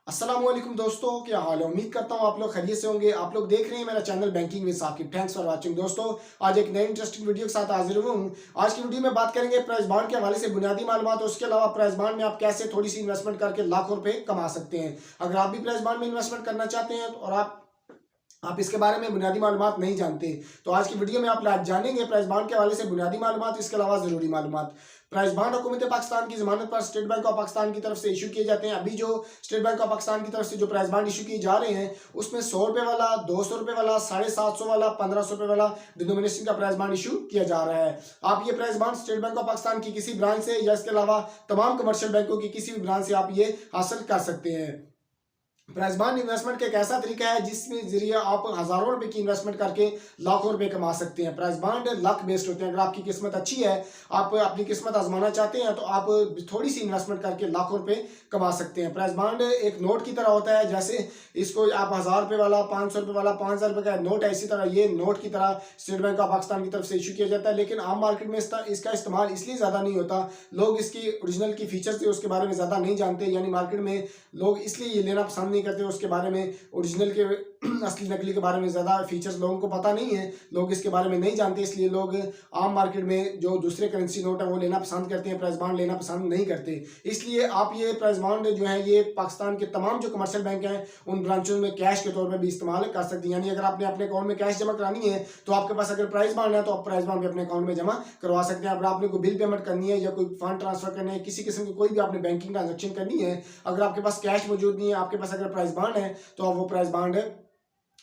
अस्सलामुअलैकुम दोस्तों, क्या हाल है। उम्मीद करता हूँ आप लोग खैरियत से होंगे। आप लोग देख रहे हैं मेरा channel banking with Saqib. Thanks for watching दोस्तों। आज एक नई इंटरेस्टिंग वीडियो के साथ हाजिर हुआ हूँ। आज की वीडियो में बात करेंगे प्राइस बॉन्ड के हवाले से बुनियादी मालूमात। उसके अलावा प्राइस बॉन्ड में आप कैसे थोड़ी सी इन्वेस्टमेंट करके लाखों रुपए कमा सकते हैं। अगर आप भी प्राइस बॉन्ड में इन्वेस्टमेंट करना चाहते हैं और आप इसके बारे में बुनियादी मालूमात नहीं जानते, तो आज की वीडियो में आप जानेंगे प्राइस बॉन्ड के हवाले से बुनियादी मालूमात, इसके अलावा जरूरी मालूमात। प्राइस बॉन्ड हुकूमत पाकिस्तान की जमानत पर स्टेट बैंक ऑफ पाकिस्तान की तरफ से इशू किए जाते हैं। अभी जो स्टेट बैंक ऑफ पाकिस्तान की तरफ से जो प्राइस बॉन्ड इशू किए जा रहे हैं, उसमें 100 रुपए वाला, 200 रुपए वाला, 750 वाला, 1500 रुपए वाला डिनोमिनेशन का प्राइस बॉन्ड इशू किया जा रहा है। आप ये price bond state bank of Pakistan की किसी ब्रांच से या इसके अलावा तमाम कमर्शियल बैंकों की किसी भी ब्रांच से आप ये हासिल कर सकते हैं। प्राइस बॉन्ड इन्वेस्टमेंट का एक ऐसा तरीका है जिसमें जरिए आप हजारों रुपए की इन्वेस्टमेंट करके लाखों रुपए कमा सकते हैं। प्राइस बॉन्ड लक बेस्ड होते हैं। अगर आपकी किस्मत अच्छी है, आप अपनी किस्मत आजमाना चाहते हैं, तो आप थोड़ी सी इन्वेस्टमेंट करके लाखों रुपए कमा सकते हैं। प्राइस बॉन्ड एक नोट की तरह होता है। जैसे इसको आप 1000 रुपए वाला, 500 रुपए वाला, 5000 रुपए का नोट है, इसी तरह ये नोट की तरह स्टेट बैंक ऑफ पाकिस्तान की तरफ से इशू किया जाता है। लेकिन आम मार्केट में इसका इस्तेमाल इसलिए ज्यादा नहीं होता, लोग इसकी ओरिजिनल की फीचर्स थे उसके बारे में ज्यादा नहीं जानते। यानी मार्केट में लोग इसलिए ये लेना पसंद नहीं करते, उसके बारे में ओरिजिनल के असली नकली के बारे में ज्यादा फीचर्स लोगों को पता नहीं है, लोग इसके बारे में नहीं जानते। इसलिए लोग आम मार्केट में जो दूसरे करेंसी नोट है वो लेना पसंद करते हैं, प्राइस बॉन्ड लेना पसंद नहीं करते। इसलिए आप ये प्राइस बॉन्ड जो है ये पाकिस्तान के तमाम जो कमर्शियल बैंक हैं उन ब्रांचों में कैश के तौर पर भी इस्तेमाल कर सकते हैं। यानी अगर आपने अपने अकाउंट में कैश जमा करानी है, तो आपके पास अगर प्राइस बॉन्ड है तो आप प्राइस बॉन्ड भी अपने अकाउंट में जमा करवा सकते हैं। अगर आपने कोई बिल पेमेंट करनी है या कोई फंड ट्रांसफर करना है, किसी किस्म की कोई भी आपने बैंकिंग ट्रांजेक्शन करनी है, अगर आपके पास कैश मौजूद नहीं है, आपके पास अगर प्राइस बॉन्ड है, तो आप वो प्राइस बॉन्ड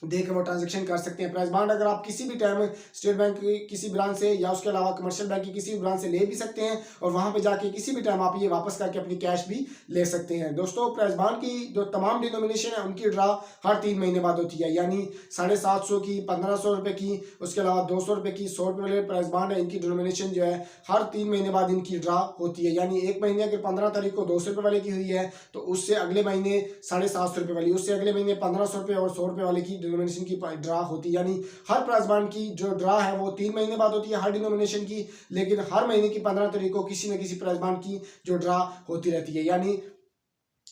देकर वो ट्रांजेक्शन कर सकते हैं। प्राइस बॉन्ड अगर आप किसी भी टाइम स्टेट बैंक की किसी ब्रांच से या उसके अलावा कमर्शियल बैंक की किसी भी ब्रांच से ले भी सकते हैं, और वहां पे जाके किसी भी टाइम आप ये वापस करके अपनी कैश भी ले सकते हैं। दोस्तों, प्राइस बॉन्ड की जो तमाम डिनोमिनेशन है उनकी ड्रा हर 3 महीने बाद होती है। यानी 750 की, 1500 रुपए की, उसके अलावा 200 रुपए की, 100 रुपए वाले प्राइस बॉन्ड है, इनकी डिनोमिनेशन जो है हर 3 महीने बाद इनकी ड्रा होती है। यानी एक महीने अगर 15 तारीख को 200 रुपए वाले की हुई है, तो उससे अगले महीने 750 रुपए वाली, उससे अगले महीने 1500 रुपए और 100 रुपए वाले की डिनोमिनेशन की ड्रा होती है। यानी हर प्राइस बॉन्ड की जो ड्रा है वो 3 महीने बाद होती है हर डिनोमिनेशन की, लेकिन हर महीने की 15 तारीख को किसी न किसी प्राइस बॉन्ड की जो ड्रा होती रहती है। यानी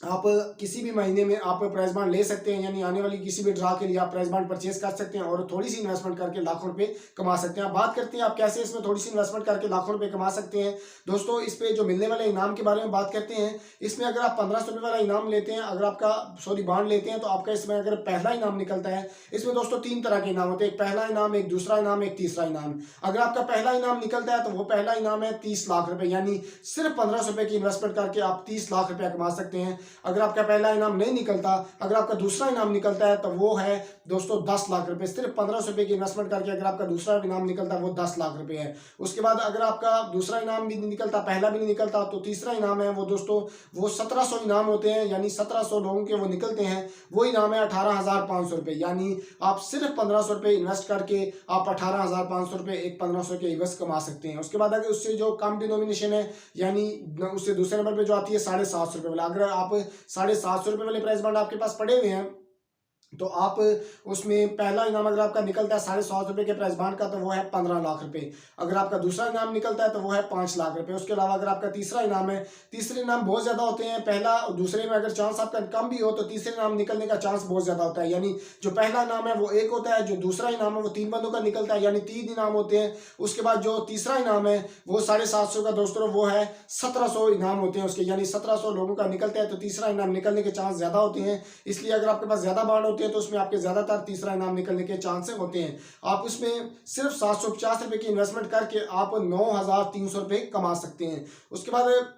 आप किसी भी महीने में आप प्राइस बॉन्ड ले सकते हैं। यानी आने वाली किसी भी ड्रा के लिए आप प्राइस बॉन्ड परचेज कर सकते हैं और थोड़ी सी इन्वेस्टमेंट करके लाखों रुपए कमा सकते हैं। आप बात करते हैं आप कैसे इसमें थोड़ी सी इन्वेस्टमेंट करके लाखों रुपए कमा सकते हैं। दोस्तों, इस पे जो मिलने वाले इनाम के बारे में बात करते हैं। इसमें अगर आप 1500 रुपए वाला इनाम लेते हैं, अगर आपका बॉन्ड लेते हैं, तो आपका इसमें अगर पहला इनाम निकलता है, इसमें दोस्तों 3 तरह के इनाम होते हैं। एक पहला इनाम, एक दूसरा इनाम, एक तीसरा इनाम। अगर आपका पहला इनाम निकलता है तो वो पहला इनाम है 30 लाख रुपए। यानी सिर्फ 1500 रुपए की इन्वेस्टमेंट करके आप 30 लाख रुपया कमा सकते हैं। अगर आपका पहला इनाम नहीं निकलता, अगर आपका दूसरा इनाम निकलता है, तो वो है दोस्तों 10 लाख रुपए। सिर्फ 1500 रुपए की इन्वेस्टमेंट करके अगर आपका दूसरा इनाम निकलता है वो 10 लाख रुपए है। उसके बाद अगर आपका दूसरा इनाम भी नहीं निकलता, पहला भी नहीं निकलता, तो तीसरा इनाम है वो दोस्तों वो 1700 इनाम होते हैं। यानी 1700 लोगों के वो निकलते हैं। वो इनाम है 18,500 रुपए। यानी आप सिर्फ 1500 रुपए इन्वेस्ट करके आप 18,500 रुपए एक 1500 के इवज कमा सकते हैं। उसके बाद अगर उससे जो कम डिनोमिनेशन है, यानी उससे दूसरे नंबर पे जो आती है 750 रुपए वाला, अगर आप 750 रुपए वाले प्राइस बॉन्ड आपके पास पड़े हुए हैं, तो आप उसमें पहला इनाम अगर आपका निकलता है 750 रुपए के प्राइस बॉन्ड का, तो वो है 15 लाख रुपए। अगर आपका दूसरा इनाम निकलता है तो वो है 5 लाख रुपए। उसके अलावा अगर आपका तीसरा इनाम है, तीसरे इनाम बहुत ज्यादा होते हैं। पहला और दूसरे में अगर चांस आपका कम भी हो, तो तीसरे इनाम निकलने का चांस बहुत ज्यादा होता है। यानी जो पहला इनाम है वो 1 होता है, जो दूसरा इनाम है वो 3 बंदों का निकलता है, यानी 3 इनाम होते हैं। उसके बाद जो तीसरा इनाम है वो 750 का दोस्तों वो है 1700 इनाम होते हैं उसके, यानी 1700 लोगों का निकलता है, तो तीसरा इनाम निकलने के चांस ज्यादा होते हैं। इसलिए अगर आपके पास ज्यादा बॉन्ड होते हैं तो उसमें आपके ज्यादातर तीसरा इनाम निकलने के चांसेस होते हैं। आप उसमें सिर्फ 750 रुपए की इन्वेस्टमेंट करके आप 9,300 रुपए कमा सकते हैं। उसके बाद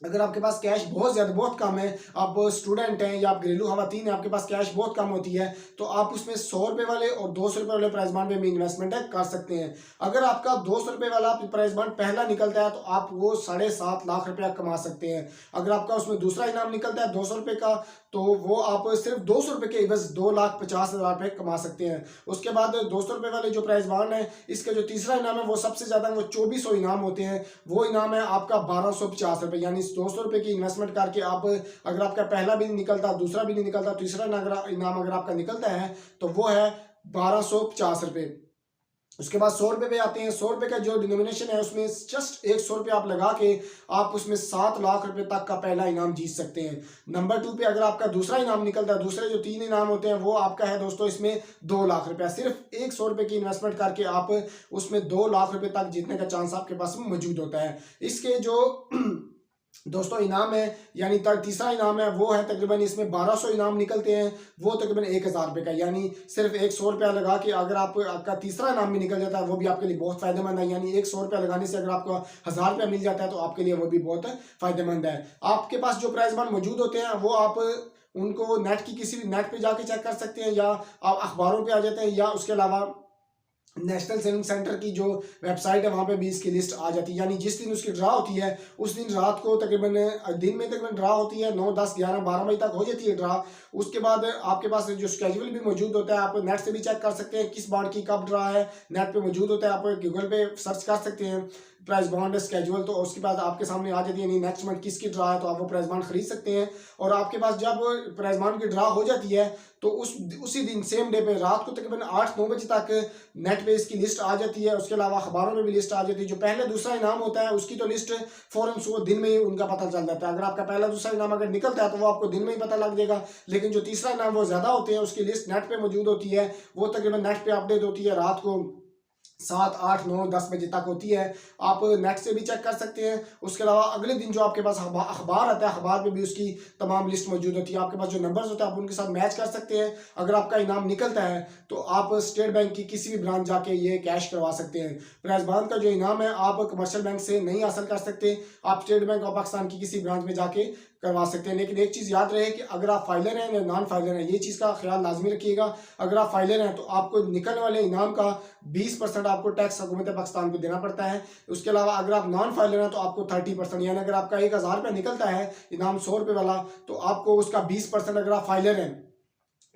अगर आपके पास कैश बहुत कम है, आप स्टूडेंट हैं या आप घरेलू खवातीन हैं, आपके पास कैश बहुत कम होती है, तो आप उसमें 100 रुपए वाले और 200 रुपए वाले प्राइस बॉन्ड में भी इन्वेस्टमेंट कर सकते हैं। अगर आपका 200 रुपए वाला प्राइस बॉन्ड पहला निकलता है, तो आप वो 7.5 लाख रुपया कमा सकते हैं। अगर आपका उसमें दूसरा इनाम निकलता है 200 रुपए का, तो वो आप सिर्फ 200 रुपए के एवज 2,50,000 रुपए कमा सकते हैं। उसके बाद 200 रुपए वाले जो प्राइस बॉन्ड है, इसका जो तीसरा इनाम है वो सबसे ज्यादा, वो 2400 इनाम होते हैं। वो इनाम है आपका 1250 रुपए। यानी 200 रुपए की इन्वेस्टमेंट करके आप अगर आपका पहला भी नहीं निकलता, दूसरा भी नहीं निकलता, तीसरा इनाम अगर आपका निकलता है, तो वो है 1250 रुपए। उसके बाद 100 रुपये पे आते हैं। 100 रुपये का जो डिनोमिनेशन है उसमें जस्ट एक 100 रुपये आप लगा के आप उसमें 7 लाख रुपए तक का पहला इनाम जीत सकते हैं। नंबर 2 पे अगर आपका दूसरा इनाम निकलता है, दूसरे जो 3 इनाम होते हैं वो आपका है दोस्तों इसमें 2 लाख रुपया। सिर्फ एक 100 रुपये की इन्वेस्टमेंट करके आप उसमें 2 लाख रुपए तक जीतने का चांस आपके पास मौजूद होता है। इसके जो दोस्तों इनाम है यानी तीसरा इनाम है वो है तकरीबन इसमें 1200 इनाम निकलते हैं, वो तकरीबन 1000 रुपये का, यानी सिर्फ एक 100 रुपया लगा के अगर आपका तीसरा इनाम भी निकल जाता है वो भी आपके लिए बहुत फायदेमंद है। यानी एक 100 रुपया लगाने से अगर आपको 1000 रुपया मिल जाता है तो आपके लिए वो भी बहुत फायदेमंद है। आपके पास जो प्राइज बॉन्ड मौजूद होते हैं वो आप उनको नेट की किसी भी नेट पे जाके चेक कर सकते हैं, या आप अखबारों पे आ जाते हैं, या उसके अलावा नेशनल सेविंग सेंटर की जो वेबसाइट है वहाँ पे भी इसकी लिस्ट आ जाती है। यानी जिस दिन उसकी ड्रा होती है उस दिन रात को तकरीबन दिन में तकरीबन ड्रा होती है 9, 10, 11, 12 बजे तक हो जाती है ड्रा। उसके बाद आपके पास जो स्केड्यूल भी मौजूद होता है, आप नेट से भी चेक कर सकते हैं किस बॉन्ड की कब ड्रा है, नेट पे मौजूद होता है, आप गूगल पे सर्च कर सकते हैं प्राइस बॉन्ड स्केड्यूल, तो उसके बाद आपके सामने आ जाती है यानी नेक्स्ट मंथ किसकी ड्रा है तो आप वो प्राइस बॉन्ड खरीद सकते हैं। और आपके पास जब प्राइस बॉन्ड की ड्रा हो जाती है तो उसी दिन सेम डे पे रात को तकरीबन 8-9 बजे तक नेट पे इसकी लिस्ट आ जाती है। उसके अलावा अखबारों में भी लिस्ट आ जाती है। जो पहले दूसरा इनाम होता है उसकी तो लिस्ट फौरन सुबह दिन में ही उनका पता चल जाता है। अगर आपका पहला दूसरा इनाम अगर निकलता है तो वो आपको दिन में ही पता लग जाएगा, लेकिन जो तीसरा इनाम वो ज़्यादा होते हैं उसकी लिस्ट नेट पे मौजूद होती है, वो तकरीबन नेट पे अपडेट होती है रात को 7, 8, 9, 10 बजे तक होती है। आप नेट से भी चेक कर सकते हैं। उसके अलावा अगले दिन जो आपके पास अखबार आता है, अखबार में भी उसकी तमाम लिस्ट मौजूद होती है। आपके पास जो नंबर्स होते हैं आप उनके साथ मैच कर सकते हैं। अगर आपका इनाम निकलता है तो आप स्टेट बैंक की किसी भी ब्रांच जाके ये कैश करवा सकते हैं। प्राइस बॉन्ड का जो इनाम है आप कमर्शियल बैंक से नहीं हासिल कर सकते, आप स्टेट बैंक ऑफ पाकिस्तान की किसी ब्रांच में जाके करवा सकते हैं। लेकिन एक चीज़ याद रहे कि अगर आप फाइलर हैं या नॉन फाइलर हैं, ये चीज़ का ख्याल लाजमी रखिएगा। अगर आप फाइलर हैं तो आपको निकलने वाले इनाम का 20% आपको टैक्स हुकूमत पाकिस्तान को देना पड़ता है। उसके अलावा अगर आप नॉन फाइलर हैं तो आपको 30%, यानी अगर आपका 1000 रुपया निकलता है इनाम 100 रुपये वाला तो आपको उसका 20%, अगर आप फाइलर हैं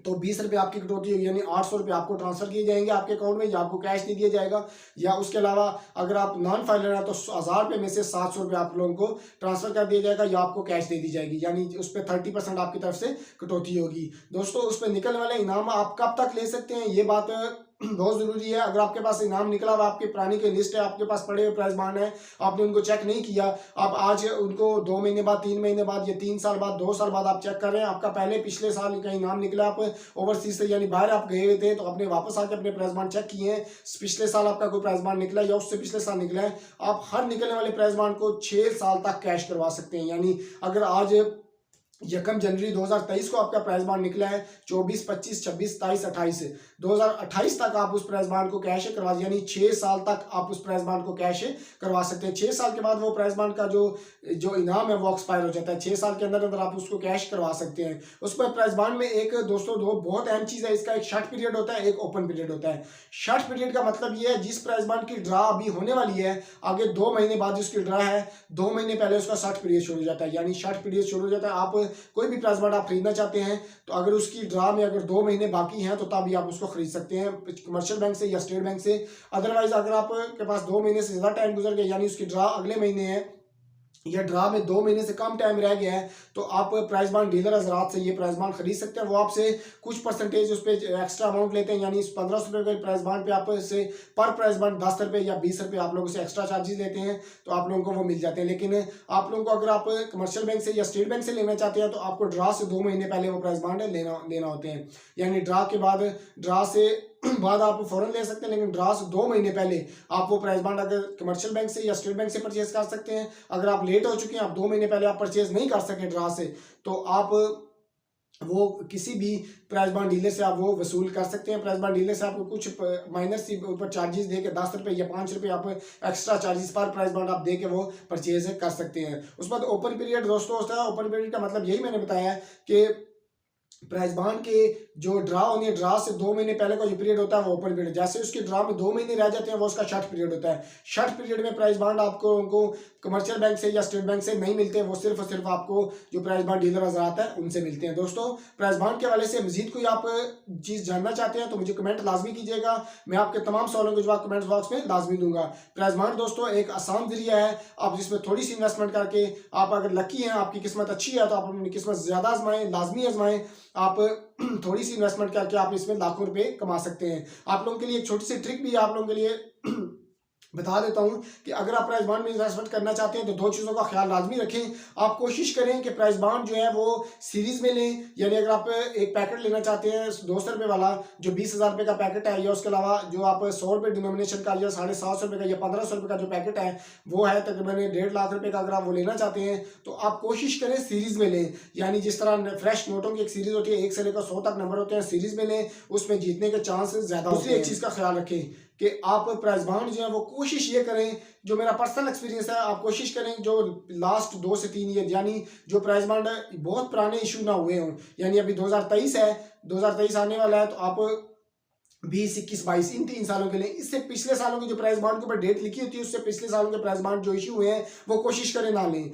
तो 20 रुपये आपकी कटौती होगी, यानी 800 रुपये आपको ट्रांसफर किए जाएंगे आपके अकाउंट में, या आपको कैश नहीं दिया जाएगा। या उसके अलावा अगर आप नॉन फाइलर हैं तो 1000 रुपये में से 700 रुपये आप लोगों को ट्रांसफर कर दिया जाएगा, या आपको कैश दे दी जाएगी, यानी उस पर 30% आपकी तरफ से कटौती होगी। दोस्तों उस पर निकलने वाले इनाम आप कब तक ले सकते हैं ये बात बहुत ज़रूरी है। अगर आपके पास इनाम निकला हुआ, आपके पुरानी की लिस्ट है, आपके पास पड़े हुए प्राइस बॉन्ड है, आपने उनको चेक नहीं किया, आप आज उनको 2 महीने बाद, 3 महीने बाद या 3 साल बाद, 2 साल बाद आप चेक कर रहे हैं, आपका पहले पिछले साल का इनाम निकला, आप ओवरसीज से यानी बाहर आप गए हुए थे तो आपने वापस आके अपने प्राइस बॉन्ड चेक किए हैं, पिछले साल आपका कोई प्राइस बॉन्ड निकला या उससे पिछले साल निकला है, आप हर निकलने वाले प्राइस बॉन्ड को 6 साल तक कैश करवा सकते हैं। यानी अगर आज 1 जनवरी 2023 को आपका प्राइस बॉन्ड निकला है, 24, 25, 26, 27, 28, 2028 तक आप उस प्राइस बॉन्ड को कैश करवा, यानी 6 साल तक आप उस प्राइस बॉन्ड को कैश करवा सकते हैं। 6 साल के बाद वो प्राइस बॉन्ड का जो इनाम है वो एक्सपायर हो जाता है। 6 साल के अंदर अंदर आप उसको कैश करवा सकते हैं। उस पर प्राइस बॉन्ड में एक दोस्तों दो बहुत अहम चीज़ है, इसका एक शॉर्ट पीरियड होता है, एक ओपन पीरियड होता है। शॉर्ट पीरियड का मतलब ये है जिस प्राइस बॉन्ड की ड्रा अभी होने वाली है, आगे 2 महीने बाद उसकी ड्रा है, 2 महीने पहले उसका शॉर्ट पीरियड शुरू हो जाता है। यानी शॉर्ट पीरियड शुरू हो जाता है, आप कोई भी प्राइस बॉन्ड आप खरीदना चाहते हैं तो अगर उसकी ड्रा में अगर 2 महीने बाकी हैं तो तभी आप उसको खरीद सकते हैं कमर्शियल बैंक से या स्टेट बैंक से। अदरवाइज अगर आपके पास 2 महीने से ज़्यादा टाइम गुजर गया, यानी उसकी ड्रा अगले महीने है या ड्रा में 2 महीने से कम टाइम रह गया है, तो आप प्राइस बॉन्ड डीलर हजरात से ये प्राइस बॉन्ड खरीद सकते हैं। वो आपसे कुछ परसेंटेज उस पर एक्स्ट्रा अमाउंट लेते हैं, यानी इस 1500 रुपये के प्राइस बॉन्ड पे आप से पर प्राइस बॉन्ड 10 रुपये या 20 रुपये आप लोगों से एक्स्ट्रा चार्जेस लेते हैं, तो आप लोगों को वो मिल जाते हैं। लेकिन आप लोगों को अगर आप कमर्शियल बैंक से या स्टेट बैंक से लेना चाहते हैं तो आपको ड्रा से 2 महीने पहले वो प्राइस बॉन्ड लेना होते हैं। यानी ड्रा के बाद, ड्रा से बाद आप फ़ौरन ले सकते हैं, लेकिन ड्रा से 2 महीने पहले आप वो प्राइस बॉन्ड अगर कमर्शियल बैंक से या स्टेट बैंक से परचेज कर सकते हैं। अगर आप लेट हो चुके हैं, आप 2 महीने पहले आप परचेज नहीं कर सके ड्रा से, तो आप वो किसी भी प्राइस बॉन्ड डीलर से आप वो वसूल कर सकते हैं। प्राइस बॉन्ड डीलर से आपको कुछ माइनर सी ऊपर चार्जेस दे के 10 रुपये या 5 रुपये आप एक्स्ट्रा चार्जेस पर प्राइस बॉन्ड आप दे के वो परचेज कर सकते हैं। उसके बाद ओपन पीरियड दोस्तों होता है। ओपन पीरियड का मतलब यही मैंने बताया है कि प्राइस बॉन्ड के जो ड्रा होनी है, ड्रा से 2 महीने पहले का जो पीरियड होता है वो ओपन पीरियड, जैसे उसके ड्रा में 2 महीने रह जाते हैं वो उसका शॉर्ट पीरियड होता है। शॉर्ट पीरियड में प्राइस बॉन्ड आपको उनको कमर्शियल बैंक से या स्टेट बैंक से नहीं मिलते, वो सिर्फ और सिर्फ आपको जो प्राइस बॉन्ड डीलर हजरात है उनसे मिलते हैं। दोस्तों प्राइस बॉन्ड के हवाले से मजीद कोई आप चीज़ जानना चाहते हैं तो मुझे कमेंट लाजमी कीजिएगा, मैं आपके तमाम सवालों के जवाब कमेंट बॉक्स में लाजमी दूंगा। प्राइस बॉन्ड दोस्तों एक आसान जरिया है, आप जिसमें थोड़ी सी इन्वेस्टमेंट करके आप अगर लकी हैं, आपकी किस्मत अच्छी है तो आप अपनी किस्मत ज़्यादा आजमाएं, लाजमी आजमाएं। आप थोड़ी सी इन्वेस्टमेंट करके आप इसमें लाखों रुपए कमा सकते हैं। आप लोगों के लिए एक छोटी सी ट्रिक भी आप लोगों के लिए बता देता हूं कि अगर आप प्राइस बॉन्ड में इन्वेस्टमेंट करना चाहते हैं तो दो चीज़ों का ख्याल लाजमी रखें। आप कोशिश करें कि प्राइस बॉन्ड जो है वो सीरीज में लें, यानी अगर आप एक पैकेट लेना चाहते हैं 200 रुपये वाला जो 20,000 रुपये का पैकेट है, या उसके अलावा जो आप 100 रुपये डिनोमिनेशन का या 750 रुपये का या 1500 रुपये का जो पैकेट है वो है तकरीबन 1.5 लाख रुपये का, अगर आप वो लेना चाहते हैं तो आप कोशिश करें सीरीज में लें। यानी जिस तरह फ्रेश नोटों की एक सीरीज होती है, 1 से लेकर 100 तक नंबर होते हैं, सीरीज में लें, उसमें जीतने के चांसेस ज़्यादा होते हैं। दूसरी एक चीज़ का ख्याल रखें कि आप प्राइस बॉन्ड जो है वो कोशिश ये करें, जो मेरा पर्सनल एक्सपीरियंस है, आप कोशिश करें जो लास्ट 2 से 3 ईयर, यानी जो प्राइस बॉन्ड बहुत पुराने इशू ना हुए हों, यानी अभी 2023 है, 2023 आने वाला है, तो आप 20, 21, 22 इन 3 सालों के लिए, इससे पिछले सालों की जो प्राइस बॉन्ड के ऊपर डेट लिखी होती है उससे पिछले सालों के प्राइस बॉन्ड जो इशू हुए हैं वो कोशिश करें ना लें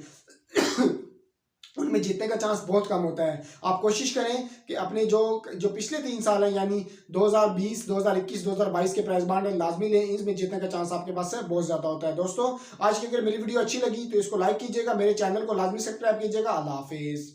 उनमें जीतने का चांस बहुत कम होता है। आप कोशिश करें कि अपने जो पिछले 3 साल हैं, यानी 2020, 2021, 2022 के प्राइस बॉन्ड लाजमी लें, इसमें जीतने का चांस आपके पास से बहुत ज़्यादा होता है। दोस्तों, आज की अगर मेरी वीडियो अच्छी लगी तो इसको लाइक कीजिएगा, मेरे चैनल को लाजमी सब्सक्राइब कीजिएगा। अल्लाह हाफिज़।